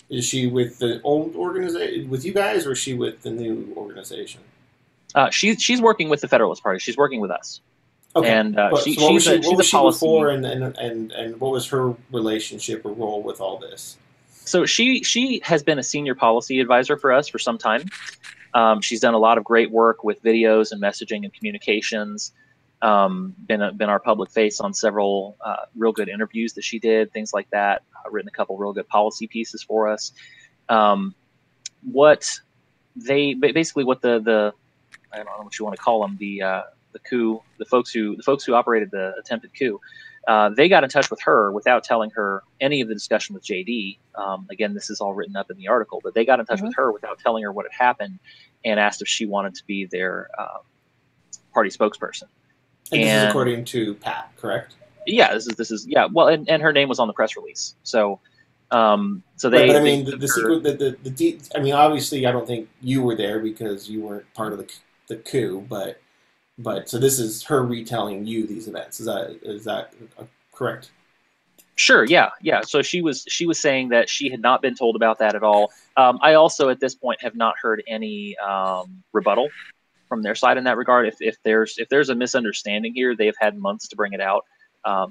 Is she with the old organization, with you guys, or is she with the new organization? She's working with the Federalist Party. She's working with us. Okay. And what was she before, and what was her relationship or role with all this? So she has been a senior policy advisor for us for some time. She's done a lot of great work with videos and messaging and communications. Been our public face on several real good interviews that she did, things like that. Written a couple real good policy pieces for us. What the I don't know what you want to call them, the coup, the folks who operated the attempted coup, they got in touch with her without telling her any of the discussion with JD. Again, this is all written up in the article, but they got in touch with her without telling her what had happened and asked if she wanted to be their party spokesperson. And this is according to Pat, correct? Yeah, this is yeah. Well, and her name was on the press release, so they. Right, but I mean, the secret, I mean, obviously, I don't think you were there because you weren't part of the coup, but so this is her retelling you these events. Is that correct? Sure. Yeah. So she was saying that she had not been told about that at all. I also, at this point, have not heard any rebuttal from their side in that regard. If there's a misunderstanding here, they've had months to bring it out.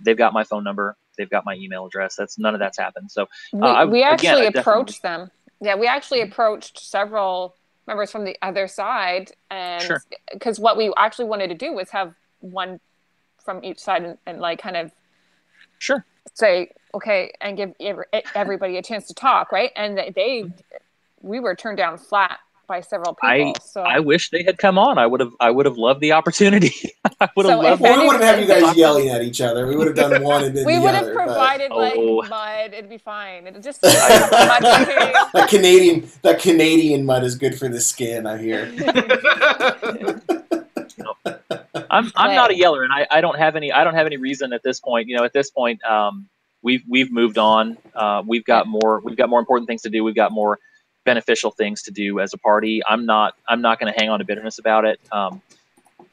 They've got my phone number. They've got my email address. None of that's happened. So we actually approached them. Yeah, we actually approached several members from the other side, and because what we actually wanted to do was have one from each side and like kind of say okay and give everybody a chance to talk, right? And we were turned down flat by several people. I wish they had come on. I would have loved the opportunity. I would have loved. Well, we wouldn't have you guys yelling at each other. We would have done one and then we the would other. have provided mud. It'd be fine. It'd just that Canadian mud is good for the skin, I hear. I'm not a yeller, and I don't have any reason at this point. At this point, we've moved on. We've got more important things to do. We've got more beneficial things to do as a party. I'm not going to hang on to bitterness about it.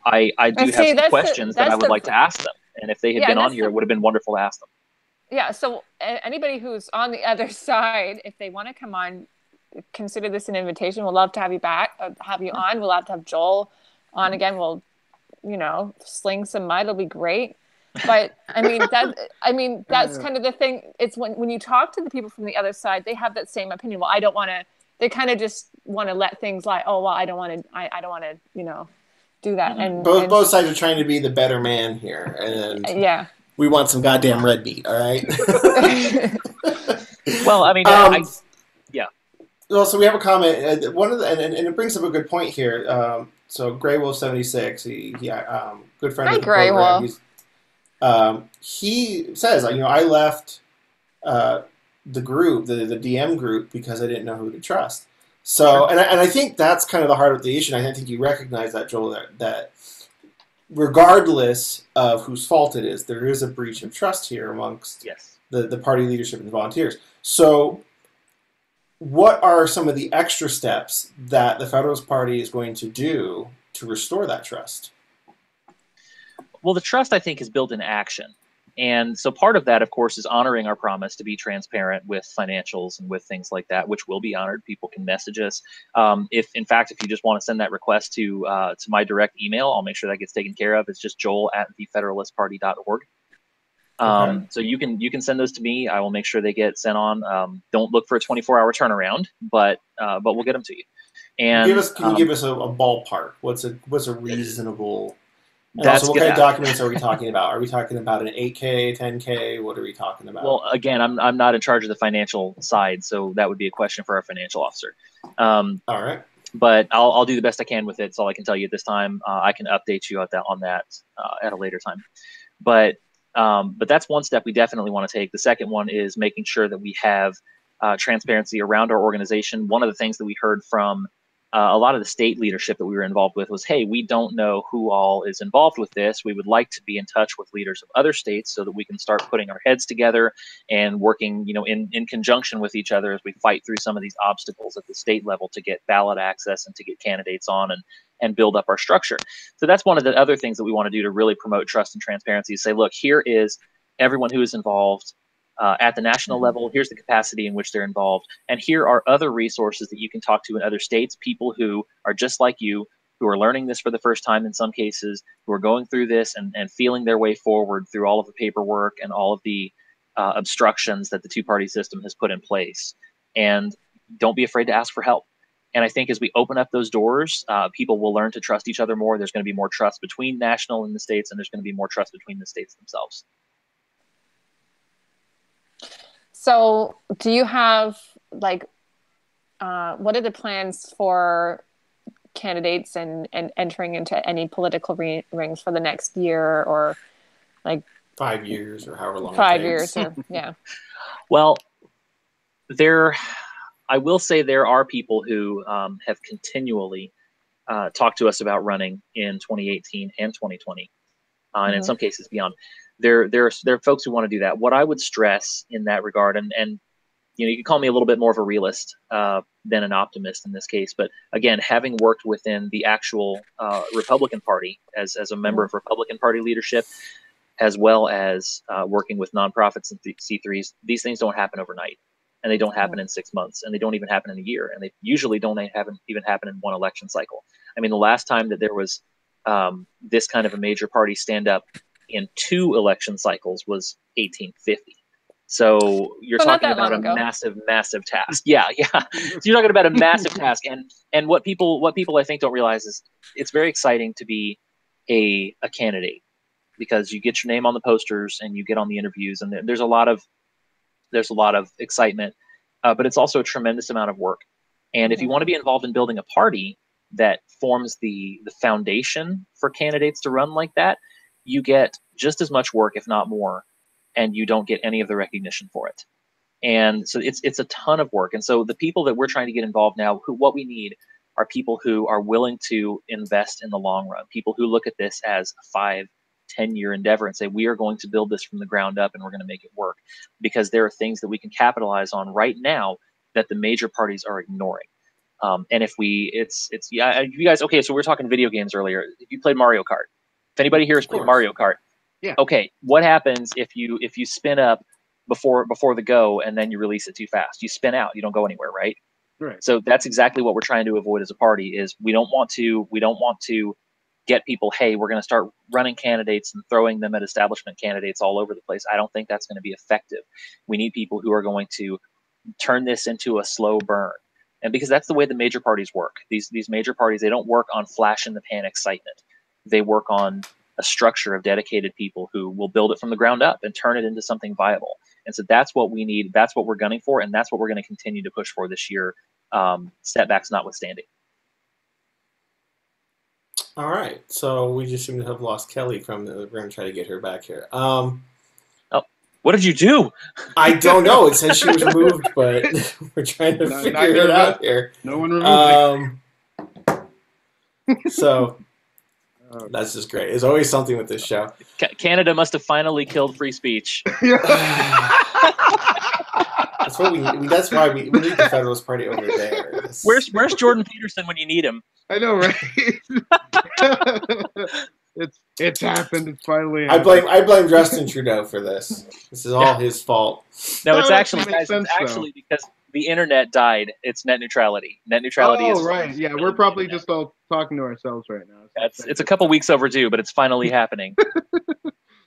I do have some questions that I would like to ask them, and if they had been on here, it would have been wonderful to ask them. Yeah. So anybody who's on the other side, if they want to come on, consider this an invitation. We'll love to have you back, have you on. We'll love to have Joel on again. We'll, sling some mud. It'll be great. But that's kind of the thing. It's when you talk to the people from the other side, they have that same opinion. Well, I don't want to. They kind of just want to let things lie. Oh, well, I don't want to. I don't want to. do that. And both sides are trying to be the better man here, and yeah. we want some goddamn red meat. All right. Well, I mean, yeah. Well, so we have a comment. One of the, and it brings up a good point here. So Grey Wolf 76, he good friend Hi, of the Grey program. Wolf. He says, I left the group, the DM group, because I didn't know who to trust. So, and I think that's kind of the heart of the issue. And I think you recognize that, Joel, that regardless of whose fault it is, there is a breach of trust here amongst the party leadership and the volunteers. So, what are some of the extra steps that the Federalist Party is going to do to restore that trust? Well, the trust, I think, is built in action. And so part of that, of course, is honoring our promise to be transparent with financials and with things like that, which will be honored. People can message us. If you just want to send that request to my direct email, I'll make sure that gets taken care of. It's just joel@thefederalistparty.org. Okay. So you can send those to me. I will make sure they get sent on. Don't look for a 24-hour turnaround, but we'll get them to you. And Can you give us a ballpark? What's a reasonable? And that's also, what kind of documents are we talking about? Are we talking about an 8K, 10K? What are we talking about? Well, again, I'm not in charge of the financial side, so that would be a question for our financial officer. All right. But I'll do the best I can with it. That's all I can tell you at this time. I can update you on that at a later time. But that's one step we definitely want to take. The second one is making sure that we have transparency around our organization. One of the things that we heard from a lot of the state leadership that we were involved with was, hey, we don't know who all is involved with this. We would like to be in touch with leaders of other states so that we can start putting our heads together and working, in conjunction with each other as we fight through some of these obstacles at the state level to get ballot access and to get candidates on and build up our structure. So that's one of the other things that we want to do to really promote trust and transparency, is say, look, here is everyone who is involved at the national level. Here's the capacity in which they're involved. And here are other resources that you can talk to in other states, people who are just like you, who are learning this for the first time in some cases, who are going through this and feeling their way forward through all of the paperwork and all of the obstructions that the two-party system has put in place. And don't be afraid to ask for help. And I think as we open up those doors, people will learn to trust each other more. There's going to be more trust between national and the states, and there's going to be more trust between the states themselves. So do you have, what are the plans for candidates and entering into any political rings for the next year, or 5 years, or however long 5 it takes? years, or yeah. Well, I will say there are people who have continually talked to us about running in 2018 and 2020, and in some cases beyond. There are folks who want to do that. What I would stress in that regard, and you can call me a little bit more of a realist than an optimist in this case, but again, having worked within the actual Republican Party as a member of Republican Party leadership, as well as working with nonprofits and C3s, these things don't happen overnight, and they don't happen in 6 months, and they don't even happen in a year, and they usually don't even happen in one election cycle. I mean, the last time that there was this kind of a major party stand up in 2 election cycles was 1850. So you're talking about a massive, massive task. Yeah. So you're talking about a massive task, and what people I think don't realize is it's very exciting to be a candidate, because you get your name on the posters and you get on the interviews, and there's a lot of excitement, but it's also a tremendous amount of work. And if you want to be involved in building a party that forms the foundation for candidates to run like that, you get just as much work, if not more, and you don't get any of the recognition for it. And so it's a ton of work. And so the people that we're trying to get involved now, what we need are people who are willing to invest in the long run, people who look at this as a 5-10 year endeavor and say, we are going to build this from the ground up and we're going to make it work, because there are things that we can capitalize on right now that the major parties are ignoring. And if you guys, okay, so we were talking video games earlier. You played Mario Kart. If anybody here has played Mario Kart, yeah. Okay, what happens if you spin up before the go and then you release it too fast? You spin out. You don't go anywhere, right? Right. So that's exactly what we're trying to avoid as a party. Is we don't want to get people, hey, we're going to start running candidates and throwing them at establishment candidates all over the place. I don't think that's going to be effective. We need people who are going to turn this into a slow burn. And because that's the way the major parties work. These major parties, they don't work on flash in the pan excitement. they work on a structure of dedicated people who will build it from the ground up and turn it into something viable. And so that's what we need. That's what we're gunning for, and that's what we're going to continue to push for this year, setbacks notwithstanding. All right. So we just seem to have lost Kelly from the. We're going to try to get her back here. What did you do? I don't know. It says she was removed, but we're trying to figure it out here. No one removed So that's just great. There's always something with this show. Canada must have finally killed free speech. That's what we. That's why we need the Federalist Party over there. Where's Jordan Peterson when you need him? I know, right? It's happened. It's finally happened. I blame Justin Trudeau for this. This is all his fault. No, it's actually, guys, it's actually because the internet died. It's net neutrality. Net neutrality is right. Yeah, we're probably just all talking to ourselves right now. It's a couple weeks overdue, but it's finally happening.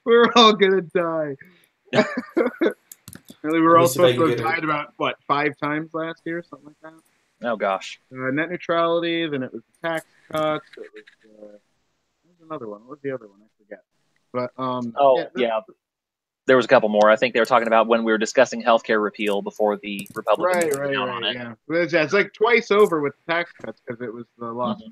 We're all gonna die. Really, we were all supposed to have died about 5 times last year, something like that. Oh gosh. Net neutrality. Then it was the tax cuts. It was another one. What was the other one? I forget. But yeah. There was a couple more. I think they were talking about when we were discussing healthcare repeal before the Republicans right, on it. Yeah, it's like twice over with the tax cuts because it was the lost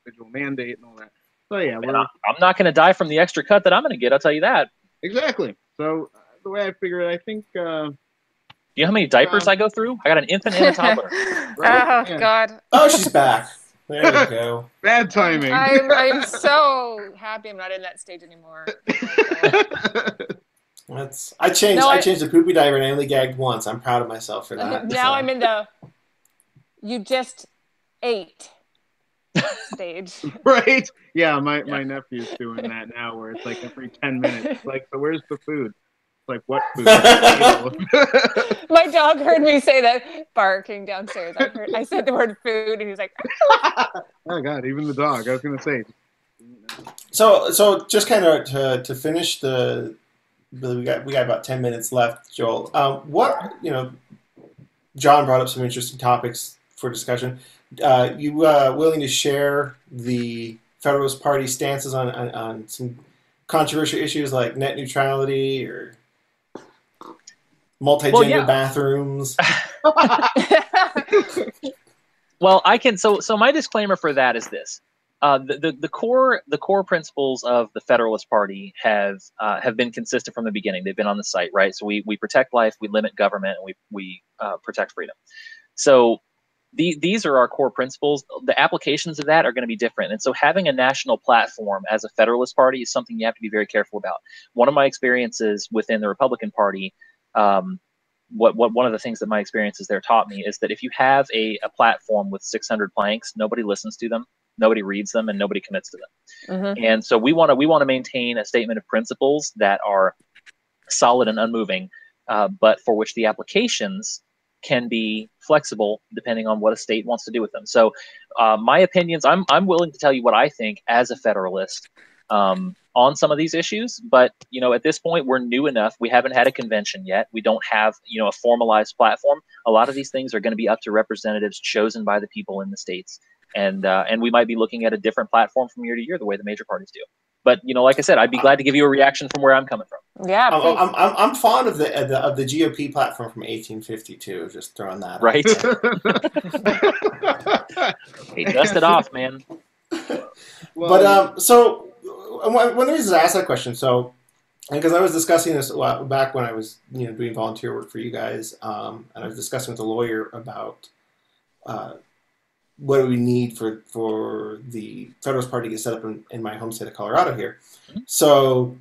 individual mandate and all that. So yeah, I'm not going to die from the extra cut that I'm going to get. I'll tell you that. Exactly. So the way I figure it, I think. You know how many diapers I go through? I got an infant and a toddler. Right? Oh God. Oh, she's back. There we go. Bad timing. I'm so happy I'm not in that stage anymore. I changed the poopy diaper and I only gagged once. I'm proud of myself for that. Now I'm in the you just ate stage. Right? Yeah, my nephew's doing that now where it's like every 10 minutes. It's like, so where's the food? Like, what food? My dog heard me say that barking downstairs. I said the word food, and he's like, oh God, even the dog. I was gonna say. So just kind of to finish we got about 10 minutes left, Joel. John brought up some interesting topics for discussion. You willing to share the Federalist Party stances on some controversial issues like net neutrality or multi-gender bathrooms? Well, I can. So my disclaimer for that is this: the core principles of the Federalist Party have been consistent from the beginning. They've been on the site, right? So we protect life, we limit government, and we protect freedom. So these are our core principles. The applications of that are going to be different. And so having a national platform as a Federalist Party is something you have to be very careful about. One of my experiences within the Republican Party, one of the things that my experiences there taught me is that if you have a platform with 600 planks, nobody listens to them, nobody reads them, and nobody commits to them. Mm-hmm. And so we want to maintain a statement of principles that are solid and unmoving, but for which the applications can be flexible depending on what a state wants to do with them. So my opinions, I'm willing to tell you what I think as a Federalist on some of these issues, but at this point we're new enough. We haven't had a convention yet. We don't have a formalized platform. A lot of these things are going to be up to representatives chosen by the people in the states, and we might be looking at a different platform from year to year the way the major parties do. But like I said, I'd be glad to give you a reaction from where I'm coming from. Yeah, I'm fond of the GOP platform from 1852. Just throwing that right. Hey, dust it off, man. But so one reason I asked that question, because I was discussing this back when I was doing volunteer work for you guys, and I was discussing with a lawyer about what do we need for the Federalist Party to get set up in my home state of Colorado here. Mm-hmm. So,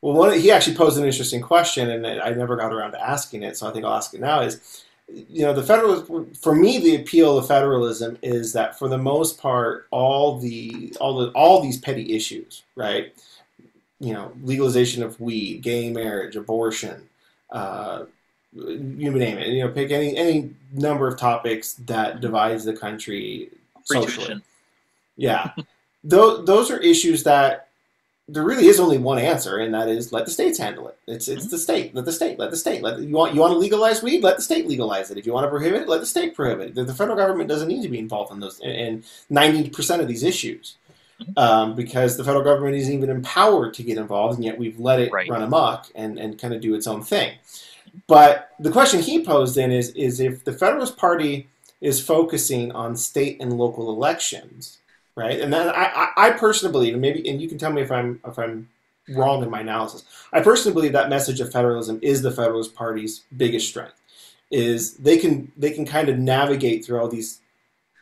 he actually posed an interesting question, and I never got around to asking it, so I think I'll ask it now. Is the Federalist, for me, the appeal of federalism is that for the most part, all these petty issues, right? Legalization of weed, gay marriage, abortion. You name it. Pick any number of topics that divides the country socially. Yeah, those are issues that there really is only one answer, and that is let the states handle it. It's the state. Let the state. You want to legalize weed? Let the state legalize it. If you want to prohibit it, let the state prohibit it. The federal government doesn't need to be involved in 90% of these issues. because the federal government isn't even empowered to get involved, and yet we've let it Right. run amok and kind of do its own thing. But the question he posed then is if the Federalist Party is focusing on state and local elections, right? And then I personally believe, and maybe, and you can tell me if I'm wrong in my analysis, I personally believe that message of federalism is the Federalist Party's biggest strength. Is they can kind of navigate through all these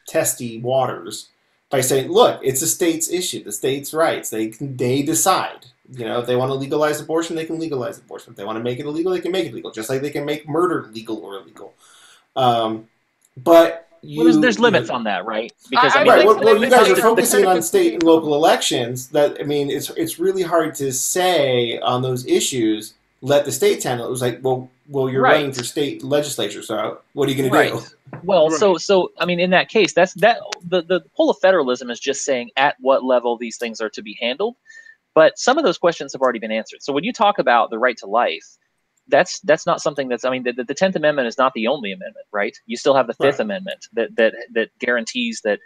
testy waters by saying, look, it's a state's issue, the state's rights. They decide. You know, if they want to legalize abortion, they can legalize abortion. If they want to make it illegal, they can make it legal. Just like they can make murder legal or illegal. But there's limits on that, right? Because right. Well, you guys are focusing on state and local elections. That, I mean, it's really hard to say on those issues. Let the states handle it. It was like, well, you're running for state legislature, so what are you going to do? Well, so I mean, in that case, the pull of federalism is just saying at what level these things are to be handled. But some of those questions have already been answered. So when you talk about the right to life, that's not something that's, I mean, the 10th Amendment is not the only amendment, right? You still have the Fifth Amendment that guarantees that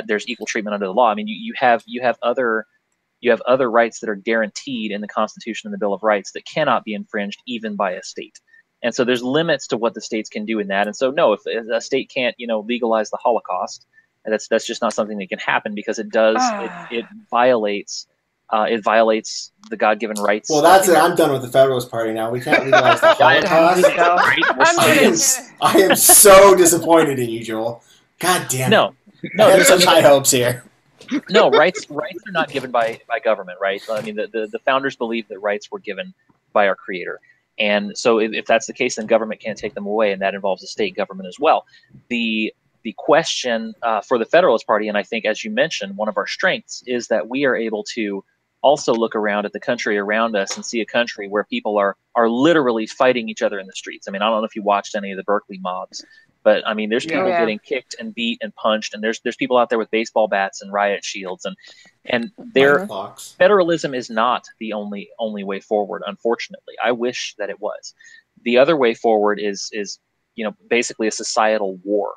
there's equal treatment under the law. I mean, you have other rights that are guaranteed in the Constitution and the Bill of Rights that cannot be infringed even by a state. And so there's limits to what the states can do in that. And so no, if a state can't, legalize the Holocaust, that's just not something that can happen, because it does it violates the God-given rights. Well, that's it. I'm done with the Federalist Party now. We can't legalize the Holocaust. I am so disappointed in you, Joel. God damn it. No, there's such high hopes here. No, rights are not given by government, right? I mean, the founders believed that rights were given by our Creator. And so if that's the case, then government can't take them away, and that involves the state government as well. The question for the Federalist Party, and I think, as you mentioned, one of our strengths is that we are able to also look around at the country around us and see a country where people are literally fighting each other in the streets. I mean, I don't know if you watched any of the Berkeley mobs, but I mean, there's people getting kicked and beat and punched, and there's people out there with baseball bats and riot shields, and their federalism is not the only way forward. Unfortunately, I wish that it was. The other way forward is basically a societal war.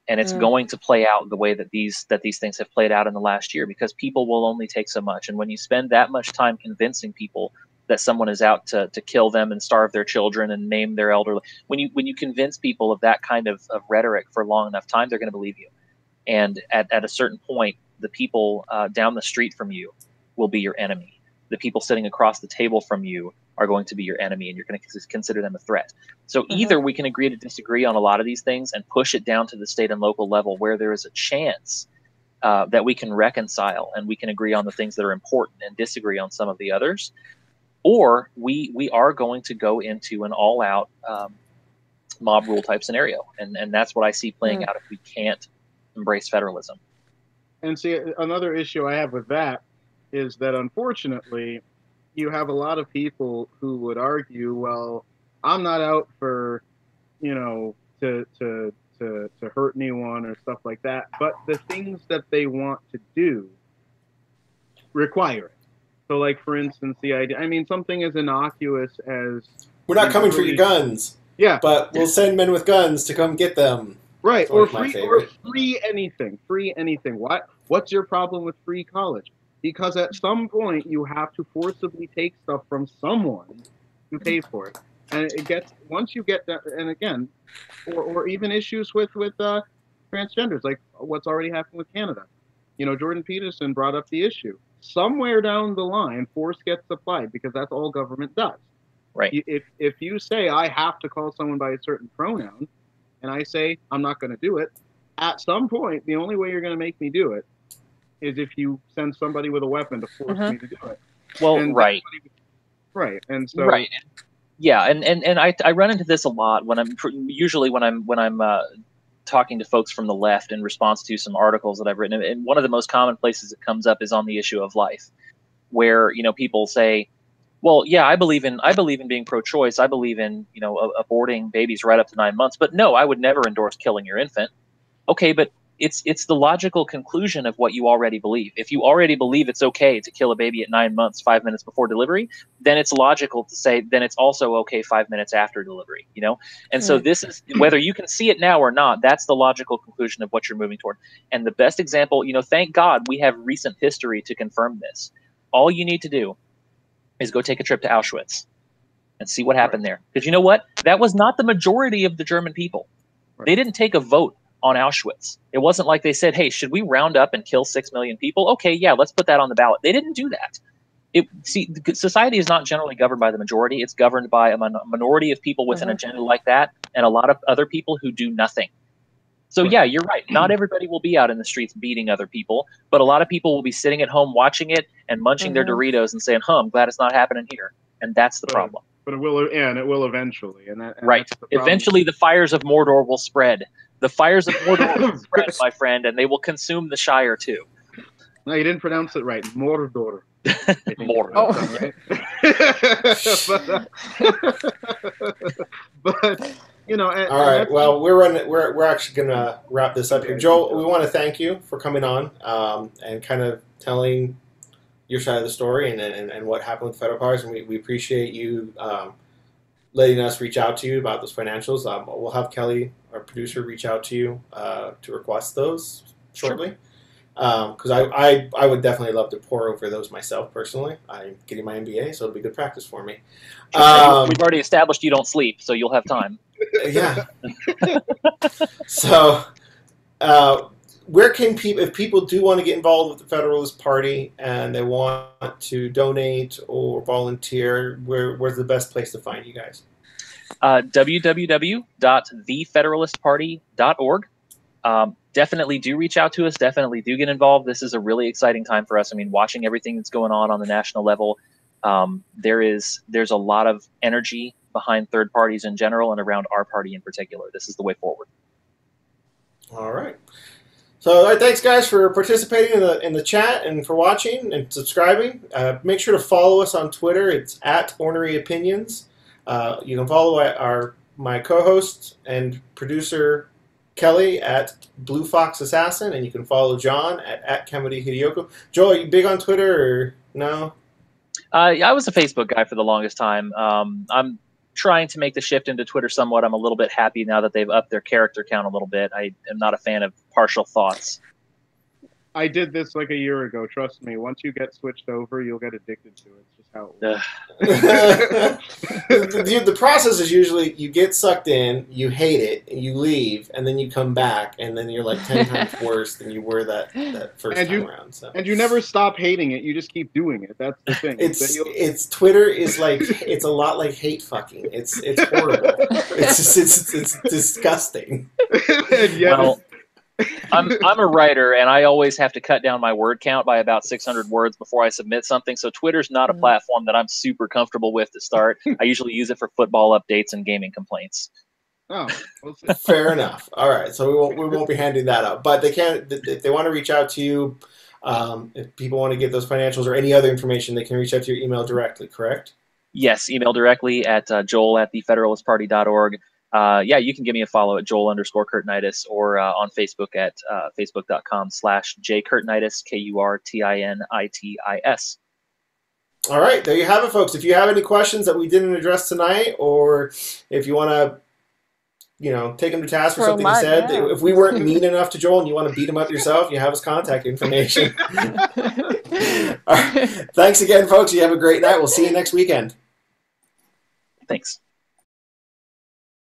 And it's going to play out the way that these things have played out in the last year, because people will only take so much. And when you spend that much time convincing people that someone is out to kill them and starve their children and maim their elderly, when you convince people of that kind of rhetoric for long enough time, they're going to believe you. And at a certain point, the people down the street from you will be your enemy. The people sitting across the table from you are going to be your enemy, and you're going to consider them a threat. So either we can agree to disagree on a lot of these things and push it down to the state and local level where there is a chance that we can reconcile and we can agree on the things that are important and disagree on some of the others, or we are going to go into an all-out mob rule type scenario, and that's what I see playing out if we can't embrace federalism. And see, another issue I have with that is that, unfortunately, you have a lot of people who would argue, well, I'm not out for, to hurt anyone or stuff like that, but the things that they want to do require it. So, like, for instance, the idea, I mean, something as innocuous as... We're not coming for your guns. Yeah. But we'll send men with guns to come get them. Right, or free anything. What's your problem with free college? Because at some point you have to forcibly take stuff from someone to pay for it, and it gets, once you get that, and again, or even issues with transgenders, like what's already happened with Canada. Jordan Peterson brought up the issue. Somewhere down the line, force gets applied, because that's all government does. Right. If you say I have to call someone by a certain pronoun, and I say I'm not going to do it, at some point the only way you're going to make me do it is if you send somebody with a weapon to force me to do it. Well, and right. And so yeah, and I run into this a lot when I'm talking to folks from the left in response to some articles that I've written. And one of the most common places it comes up is on the issue of life, where people say, well, yeah, I believe in being pro-choice. I believe in aborting babies right up to 9 months, but no, I would never endorse killing your infant. Okay, but it's the logical conclusion of what you already believe. If you already believe it's okay to kill a baby at 9 months, 5 minutes before delivery, then it's logical to say then it's also okay 5 minutes after delivery, you know? And so this is, whether you can see it now or not, that's the logical conclusion of what you're moving toward. And the best example, you know, thank God we have recent history to confirm this. All you need to do is go take a trip to Auschwitz and see what happened there. Because you know what? That was not the majority of the German people. They didn't take a vote on Auschwitz. It wasn't like they said, hey, should we round up and kill 6 million people? Okay, yeah, let's put that on the ballot. They didn't do that. Society is not generally governed by the majority. It's governed by a minority of people with an agenda like that and a lot of other people who do nothing. So yeah, you're right. Not everybody will be out in the streets beating other people, but a lot of people will be sitting at home watching it and munching their Doritos and saying, I'm glad it's not happening here. And that's the problem. But it will eventually. And right. Eventually the fires of Mordor will spread. The fires of Mordor will spread, my friend, and they will consume the Shire too. No, you didn't pronounce it right. Mordor. Mordor. But you know. All right. Well, we're actually gonna wrap this up here. Joel, we want to thank you for coming on and kind of telling your side of the story and what happened with Federal Powers, and we appreciate you letting us reach out to you about those financials. We'll have Kelly, our producer, reach out to you to request those shortly. Because I would definitely love to pore over those myself personally. I'm getting my MBA, so it'll be good practice for me. We've already established you don't sleep, so you'll have time. Yeah. So, where can people, if people do want to get involved with the Federalist Party and they want to donate or volunteer, where's the best place to find you guys? www.thefederalistparty.org. Definitely do reach out to us. Definitely do get involved. This is a really exciting time for us. I mean, watching everything that's going on the national level, there's a lot of energy behind third parties in general and around our party in particular. This is the way forward. All right. So thanks, guys, for participating in the chat and for watching and subscribing. Make sure to follow us on Twitter. It's @OrneryOpinions. You can follow my co-host and producer Kelly @Blue Fox Assassin, and you can follow John at Kemedy Hideyoko. Joel, are you big on Twitter or no? I was a Facebook guy for the longest time. I'm trying to make the shift into Twitter somewhat. I'm a little bit happy now that they've upped their character count a little bit. I am not a fan of partial thoughts. I did this like a year ago. Trust me. Once you get switched over, you'll get addicted to it. It's just how it works. The process is usually you get sucked in, you hate it, and you leave, and then you come back, and then you're like 10 times worse than you were that first time around. So. And you never stop hating it. You just keep doing it. That's the thing. It's Twitter is like it's a lot like hate fucking. It's horrible. It's disgusting. Well, I'm a writer, and I always have to cut down my word count by about 600 words before I submit something. So Twitter's not a platform that I'm super comfortable with to start. I usually use it for football updates and gaming complaints. Oh, fair enough. All right, so we won't be handing that up. But they can, if they want to reach out to you, if people want to get those financials or any other information, they can reach out to your email directly. Correct? Yes, email directly at joel@thefederalistparty.org. Yeah, you can give me a follow at Joel_Kurtinitis or on Facebook at facebook.com/jkurtinitis, KURTINITIS. All right, there you have it, folks. If you have any questions that we didn't address tonight, or if you want to, take him to task for something he said, if we weren't mean enough to Joel and you want to beat him up yourself, you have his contact information. All right. Thanks again, folks. You have a great night. We'll see you next weekend. Thanks.